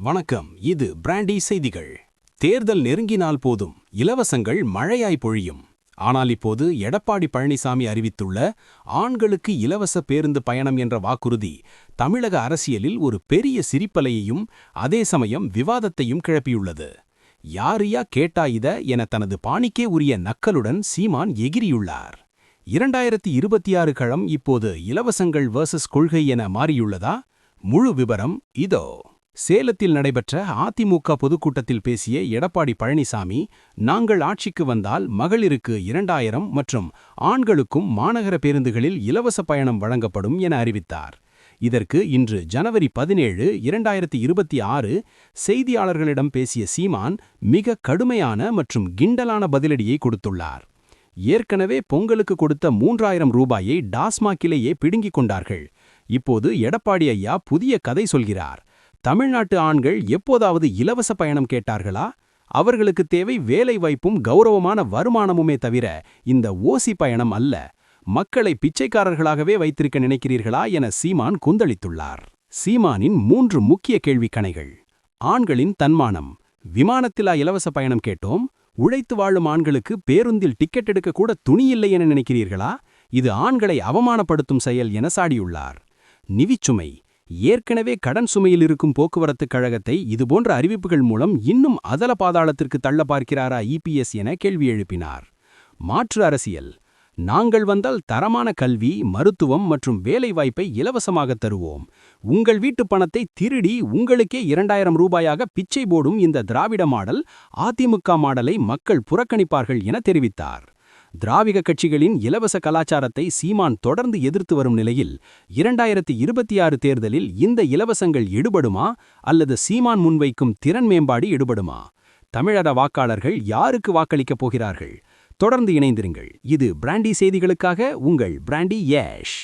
வணக்கம். இது பிராண்டி செய்திகள். தேர்தல் நெருங்கினால் போதும் இலவசங்கள் மழையாய் பொழியும். ஆனால் இப்போது எடப்பாடி பழனிசாமி அறிவித்துள்ள ஆண்களுக்கு இலவச பேருந்து பயணம் என்ற வாக்குறுதி தமிழக அரசியலில் ஒரு பெரிய சிரிப்பலையையும் அதே சமயம் விவாதத்தையும் கிளப்பியுள்ளது. யாரையா கேட்டா இத என தனது பாணிக்கே உரிய நக்கலுடன் சீமான் எகிரியுள்ளார். 2026 களம் இப்போது இலவசங்கள் வர்சஸ் கொள்கை என மாறியுள்ளதா? முழு விபரம் இதோ. சேலத்தில் நடைபெற்ற அதிமுக பொதுக்கூட்டத்தில் பேசிய எடப்பாடி பழனிசாமி, நாங்கள் ஆட்சிக்கு வந்தால் மகளிருக்கு 2000 மற்றும் ஆண்களுக்கும் மாநகர பேருந்துகளில் இலவச பயணம் வழங்கப்படும் என அறிவித்தார். இதற்கு இன்று ஜனவரி 17, 2026 செய்தியாளர்களிடம் பேசிய சீமான் மிக கடுமையான மற்றும் கிண்டலான பதிலடியை கொடுத்துள்ளார். ஏற்கனவே பொங்கலுக்கு கொடுத்த 3000 ரூபாயை டாஸ்மாகிலேயே பிடுங்கிக் கொண்டார்கள். இப்போது எடப்பாடி ஐயா புதிய கதை சொல்கிறார். தமிழ்நாட்டு ஆண்கள் எப்போதாவது இலவச பயணம் கேட்டார்களா? அவர்களுக்கு தேவை வேலைவாய்ப்பும் கௌரவமான வருமானமுமே தவிர இந்த ஓசி பயணம் அல்ல. மக்களை பிச்சைக்காரர்களாகவே வைத்திருக்க நினைக்கிறீர்களா என சீமான் குந்தளித்துள்ளார். சீமானின் 3 முக்கிய கேள்வி கணைகள். ஆண்களின் தன்மானம். விமானத்திலா இலவச பயணம் கேட்டோம்? உழைத்து வாழும் ஆண்களுக்கு பேருந்தில் டிக்கெட் எடுக்க கூட துணியில்லை என நினைக்கிறீர்களா? இது ஆண்களை அவமானப்படுத்தும் செயல் என சாடியுள்ளார். நிதிச்சுமை. ஏற்கனவே கடன் சுமையில் இருக்கும் போக்குவரத்துக் கழகத்தை இதுபோன்ற அறிவிப்புகள் மூலம் இன்னும் அதல பாதாளத்திற்கு தள்ள பார்க்கிறாரா இபிஎஸ் என கேள்வி எழுப்பினார். மாற்று அரசியல். நாங்கள் வந்தால் தரமான கல்வி, மருத்துவம் மற்றும் வேலைவாய்ப்பை இலவசமாக தருவோம். உங்கள் வீட்டு பணத்தை திருடி உங்களுக்கே 2000 ரூபாயாக பிச்சை போடும் இந்த திராவிட மாடல், அதிமுக மாடலை மக்கள் புறக்கணிப்பார்கள் என தெரிவித்தார். திராவிட கட்சிகளின் இலவச கலாச்சாரத்தை சீமான் தொடர்ந்து எதிர்த்து வரும் நிலையில் 2026 தேர்தலில் இந்த இலவசங்கள் எடுபடுமா அல்லது சீமான் முன்வைக்கும் திறன் மேம்பாடு எடுபடுமா? தமிழக வாக்காளர்கள் யாருக்கு வாக்களிக்கப் போகிறார்கள்? தொடர்ந்து இணைந்திருங்கள். இது பிராண்டி செய்திகளுக்காக உங்கள் பிராண்டி யேஷ்.